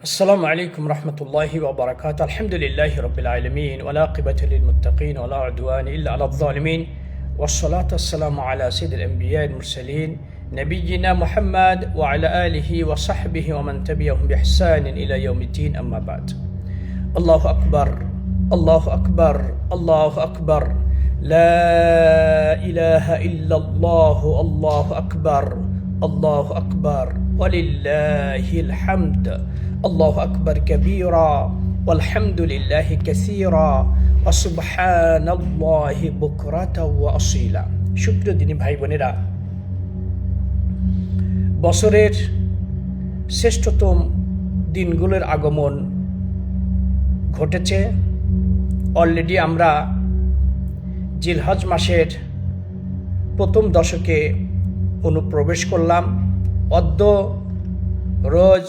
السلام عليكم ورحمة الله وبركاته. الحمد لله رب العالمين والعاقبة للمتقين ولا عدوان إلا على الظالمين والصلاة والسلام على سيد الأنبياء المرسلين نبينا محمد وعلى آله وصحبه ومن تبعهم بإحسان إلى يوم الدين. أما بعد. الله أكبر الله أكبر الله أكبر لا إله إلا الله الله أكبر الله أكبر ولله الحمد الله أكبر كبيرا والحمد لله كثيرا وسبحان الله بكرة وأصيلا. সুপ্রিয় দিনী ভাই বোনেরা, বছরের শ্রেষ্ঠতম দিনগুলোর আগমন ঘটেছে। অলরেডি আমরা জিলহজ মাসের প্রথম দশকে অনুপ্রবেশ করলাম। অদ্য রোজ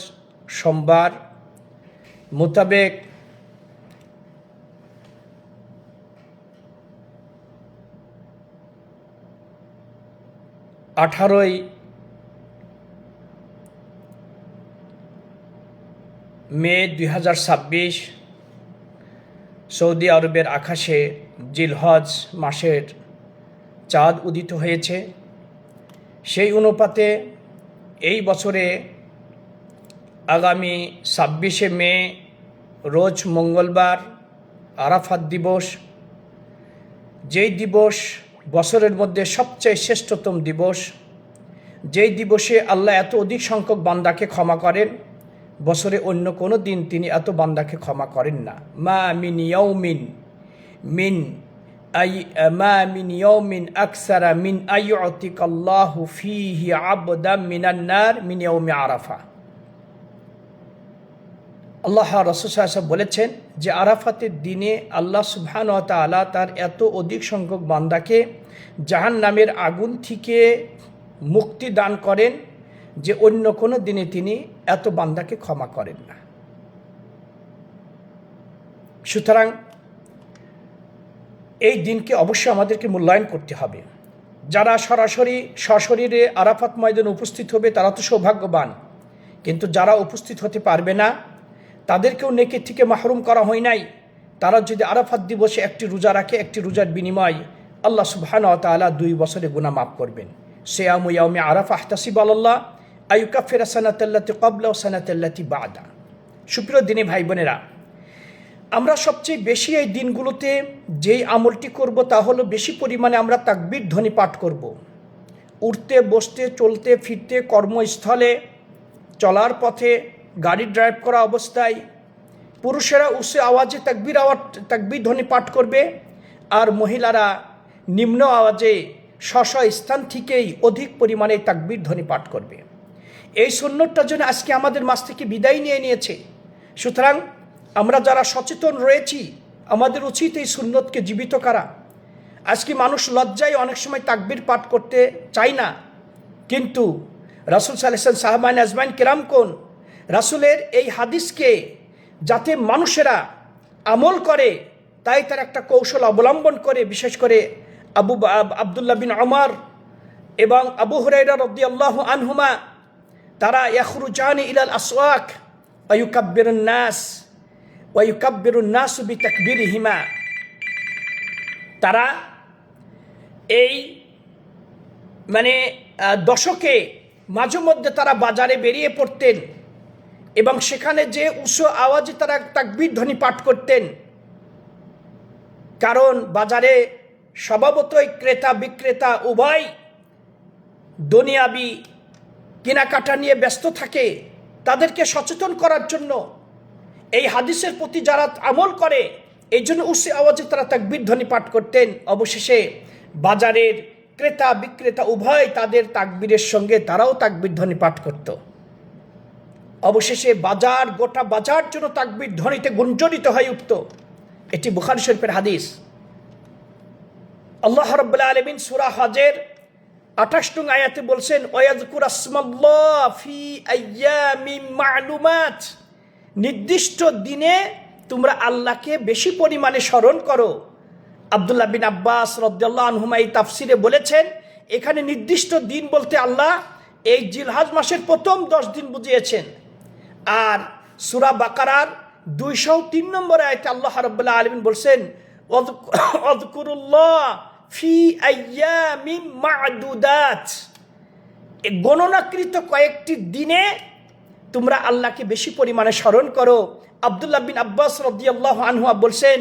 সোমবার মোতাবেক আঠারোই মে 2026 সৌদি আরবের আকাশে জিলহজ মাসের চাঁদ উদিত হয়েছে। সেই অনুপাতে এই বছরে আগামী 26শে মে রোজ মঙ্গলবার আরাফাত দিবস, যেই দিবস বছরের মধ্যে সবচেয়ে শ্রেষ্ঠতম দিবস, যেই দিবসে আল্লাহ এত অধিক সংখ্যক বান্দাকে ক্ষমা করেন, বছরে অন্য কোনো দিন তিনি এত বান্দাকে ক্ষমা করেন না। মা মিন ইয়াউমিন আকসারা মিন আইয়ুতিকাল্লাহু ফীহি আবদাম মিনান নার মিন ইয়াউমি আরাফা। আল্লাহ রাসূল সাল্লাল্লাহু আলাইহি ওয়াসাল্লাম বলেছেন যে আরাফাতের দিনে আল্লাহ সুবহানাহু ওয়া তাআলা তার এত অধিক সংখ্যক বান্দাকে জাহান্নামের আগুন থেকে মুক্তি দান করেন যে অন্য কোনো দিনে তিনি এত বান্দাকে ক্ষমা করেন না। সুতরাং এই দিনকে অবশ্যই আমাদেরকে মূল্যায়ন করতে হবে। যারা সরাসরি সশরীরে আরাফাত ময়দানে উপস্থিত হবে তারা তো সৌভাগ্যবান, কিন্তু যারা উপস্থিত হতে পারবে না তাদেরকেও নেকি থেকে মাহরুম করা হয় নাই। তারা যদি আরাফাত দিবসে একটি রোজা রাখে, একটি রোজার বিনিময় আল্লাহ সুবহানাহু ওয়া তাআলা 2 বছরে গুনাহ মাফ করবেন। সিয়ামু ইয়াউমি আরাফা আহতাসিবু আলাল্লাহ আইয়ুকাফিরা সানাতাল্লাতি ক্বাবলা ওয়া সানাতাল্লাতি বা'দা। সুপ্রিয় দিনী ভাই বোনেরা, আমরা সবচেয়ে বেশি এই দিনগুলোতে যেই আমলটি করব তা হলো বেশি পরিমাণে আমরা তাকবীর ধ্বনি পাঠ করব। উঠতে বসতে চলতে ফিরতে কর্মস্থলে চলার পথে গাড়ি ড্রাইভ করা অবস্থায় পুরুষেরা উচ্চ আওয়াজে তাকবীর ধ্বনি পাঠ করবে, আর মহিলারা নিম্ন আওয়াজে স্ব স্থান থেকেই অধিক পরিমাণে তাকবীর ধ্বনি পাঠ করবে। এই সুন্নতটা যেন আজকে আমাদের মাঝ থেকে বিদায় নিয়ে নিয়েছে। সুতরাং আমরা যারা সচেতন রয়েছি আমাদের উচিত এই সুন্নতকে জীবিত করা। আজকে মানুষ লজ্জায় অনেক সময় তাকবীর পাঠ করতে চায় না, কিন্তু রাসূল সাল্লাল্লাহু আলাইহি ওয়াসাল্লাম সাহাবায়ে আজমাইন কিরাম কোন রাসূলের এই হাদিসকে যাতে মানুষেরা আমল করে তাই তার একটা কৌশল অবলম্বন করে, বিশেষ করে আব্দুল্লাহ বিন ওমর এবং আবু হুরায়রা রাদিয়াল্লাহু আনহুমা তারা ইয়াখরুজানি ইলাল আসওয়াক ওয়া ইউকাব্বিরুন নাস বিতাকবীরিহিমা। তারা এই দশকে মাঝে মধ্যে তারা বাজারে বেরিয়ে পড়তেন এবং সেখানে যে উচ্চ আওয়াজে তারা তাকবীর ধ্বনি পাঠ করতেন। কারণ বাজারে স্বভাবতই ক্রেতা বিক্রেতা উভয় দুনিয়াবি কেনাকাটা নিয়ে ব্যস্ত থাকে। তাদেরকে সচেতন করার জন্য এই হাদিসের প্রতি যারা আমল করে এই জন্য উচ্চ আওয়াজে তারা তাকবীর ধ্বনি পাঠ করতেন। অবশেষে বাজারের ক্রেতা বিক্রেতা উভয় তাদের তাকবীরের সঙ্গে তারাও তাকবীর ধ্বনি পাঠ করত। অবশেষে গোটা বাজার জন্য তাকবীর ধ্বনিতে গুঞ্জরিত হয়ে উঠত। এটি বুখারী শরীফের হাদিস। আল্লাহ রাব্বুল আলামিন সূরা হজের 28 নং আয়াতে বলছেন ওয়াযকুর আসমাল্লাহ ফি আইয়ামিম মা'লুমাত, নির্দিষ্ট দিনে তোমরা আল্লাহকে বেশি পরিমাণে স্মরণ করো। আব্দুল্লাহ বিন আব্বাস রাদিয়াল্লাহু আনহুমা এই তাফসিরে বলেছেন এখানে নির্দিষ্ট দিন বলতে আল্লাহ এই জিলহজ মাসের প্রথম 10 দিন বুঝিয়েছেন। আর সূরা বাকারার 203 নম্বর আয়াতে আল্লাহ রাব্বুল আলামিন বলছেন, ওয়াযকুরুল্লাহ ফি আইয়ামিন মা'দুদাত, গণনাকৃত কয়েকটি দিনে তোমরা আল্লাহকে বেশি পরিমাণে স্মরণ করো। আব্দুল্লাহ বিন আব্বাস রাদিয়াল্লাহু আনহু বলছেন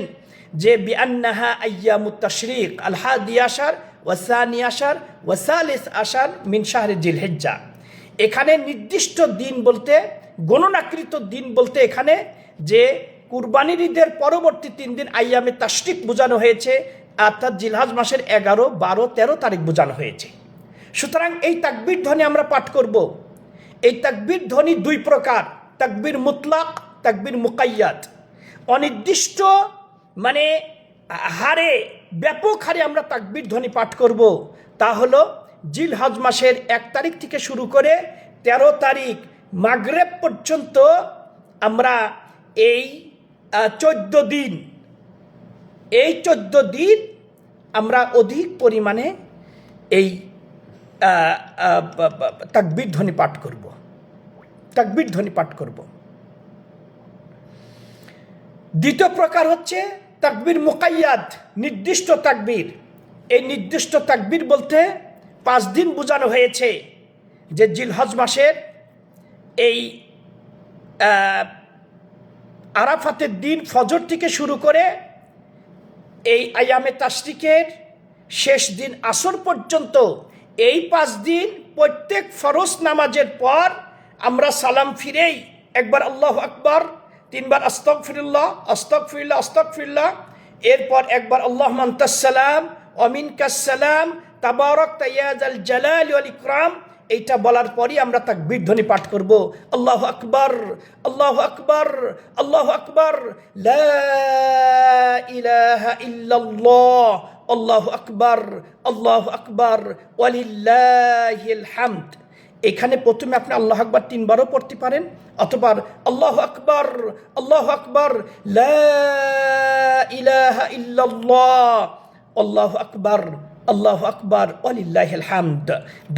যে বিআন্নাহা আইয়ামুত তাশরিক আল হাদি আশার ওয়া সানি আশার ওয়া সালিস আশার মিন শাহরি জিলহিজ্জা। এখানে নির্দিষ্ট দিন বলতে, গণনাকৃত দিন বলতে এখানে যে কুরবানির ঈদের পরবর্তী 3 দিন আইয়ামে তাশরিক বোঝানো হয়েছে, অর্থাৎ জিলহজ মাসের 11, 12, 13 তারিখ বোঝানো হয়েছে। সুতরাং এই তাকবীর ধ্বনি আমরা পাঠ করব। এই তাকবীর ধ্বনি 2 প্রকার, তাকবীর মুতলাক, তাকবীর মুকাইয়াদ। অনির্দিষ্ট মানে হারে, ব্যাপক হারে আমরা তাকবীর ধ্বনি পাঠ করব। তা হলো জিলহজ মাসের 1 তারিখ থেকে শুরু করে 13 তারিখ মাগরিব পর্যন্ত আমরা এই 14 দিন, এই 14 দিন আমরা অধিক পরিমাণে এই তাকবীর ধ্বনি পাঠ করব, তাকবীর ধ্বনি পাঠ করব। দ্বিতীয় প্রকার হচ্ছে তাকবীর মুকাইয়াদ, নির্দিষ্ট তাকবীর। এই নির্দিষ্ট তাকবীর বলতে 5 দিন বোঝানো হয়েছে, যে জিলহজ মাসের এই আরাফাতের দিন ফজর থেকে শুরু করে এই আয়ামে তাশরিকের শেষ দিন আসর পর্যন্ত, এই 5 দিন প্রত্যেক ফরজ নামাজের পর আমরা সালাম ফিরেই একবার আল্লাহু আকবার, 3 বার আস্তাগফিরুল্লাহ আস্তাগফিরুল্লাহ আস্তাগফিরুল্লাহ, এরপর একবার আল্লাহুম্মা আনতাস সালাম ওয়া মিনকাস সালাম তাবারাকতা ইয়া যাল জালালি ওয়াল ইকরাম। এইটা বলার পরই আমরা তাকবীর ধ্বনি পাঠ করব, আল্লাহু আকবার আল্লাহু আকবার আল্লাহু আকবার লা ইলাহা ইল্লাল্লাহ আল্লাহু আকবার ওয়ালিল্লাহিল হামদ। এখানে প্রথমে আপনি আল্লাহু আকবার 3 বারও পড়তে পারেন, অথবা আল্লাহু আকবার লা ইলাহা ইল্লাল্লাহ আল্লাহু আকবার ওয়ালিল্লাহিল হামদ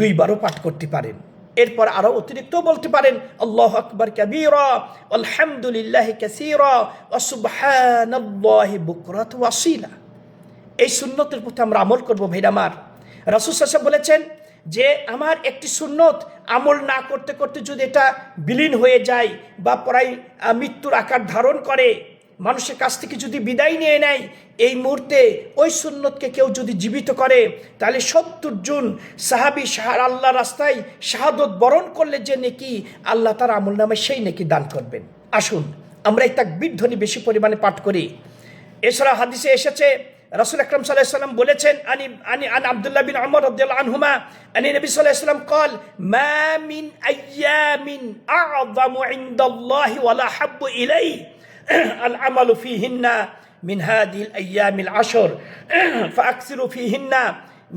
2 বারও পাঠ করতে পারেন। এরপর আরো অতিরিক্ত বলতে পারেন আল্লাহু আকবার কাবীরা আলহামদুলিল্লাহি কাসীরা ওয়া সুবহানাল্লাহি বুকরাতান ওয়া আসীলা। এই সুন্নতের প্রতি আমরা আমল করব। ভাইরা আমার, রাসূল সাল্লাল্লাহু আলাইহি ওয়াসাল্লাম বলেছেন যে আমার একটি সুন্নত আমল না করতে করতে যদি এটা বিলীন হয়ে যায় বা প্রায় মৃত্যুর আকার ধারণ করে, মানুষের কাছ থেকে যদি বিদায় নিয়ে নেয়, এই মুহূর্তে ওই সুন্নতকে কেউ যদি জীবিত করে, তাহলে 70 জন সাহাবী আল্লাহর রাস্তায় শাহাদত বরণ করলে যে নেকি আল্লাহ তার আমল নামে সেই নেকি দান করবেন। আসুন আমরা এই তাকবীর ধ্বনি বেশি পরিমাণে পাঠ করি। এছাড়া হাদিসে এসেছে রাসূল আকরাম সাল্লাল্লাহু আলাইহি ওয়াসাল্লাম বলেছেন, আনি আব্দুল্লাহ বিন উমর রাদিয়াল্লাহু আনহুমা আনি নবী সাল্লাল্লাহু আলাইহি ওয়াসাল্লাম قال ما من ايام اعظم عند الله ولا حب اليه العمل فيهن من هذه الايام العشر فاكثروا فيهن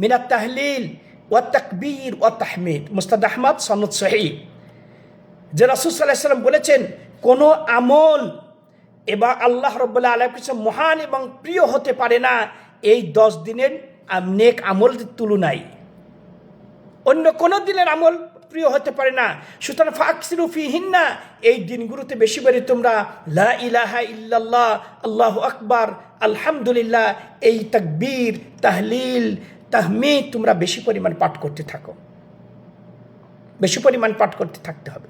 من التهليل والتكبير والتحميد। মুসনাদ আহমদ, সনদ সহিহ। যে রাসূল সাল্লাল্লাহু আলাইহি ওয়াসাল্লাম বলেছেন, কোন আমল এবার আল্লাহ রাব্বুল আলামিনের কাছে মহান এবং প্রিয় হতে পারে না এই 10 দিনের নেক আমলের তুলনায়। অন্য কোন দিনের আমল প্রিয় হতে পারে না। সুতরাং ফাকসিরু ফিহিন্না, এই দিনগুলোতে বেশি করে তোমরা লা ইলাহা ইল্লাল্লাহ আল্লাহু আকবার আলহামদুলিল্লাহ, এই তাকবীর তাহলিল তাহমিদ তোমরা বেশি পরিমাণ পাঠ করতে থাকো, বেশি পরিমাণ পাঠ করতে থাকতে হবে।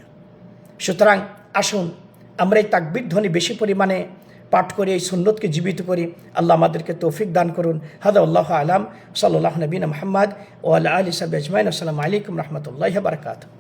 সুতরাং আসুন আমরা এই তাকবীর ধ্বনি বেশি পরিমাণে পাঠ করে এই সুন্নতকে জীবিত করি। আল্লাহ আমাদেরকে তৌফিক দান করুন। হাদা আল্লাহু আলাম, সাল্লাল্লাহু নবিনা মুহাম্মদ ওয়া আলা আলিহি ওয়া সাহবিহি আজমাইন। আসসালামু আলাইকুম রাহমাতুল্লাহি ওয়া বারাকাতুহু।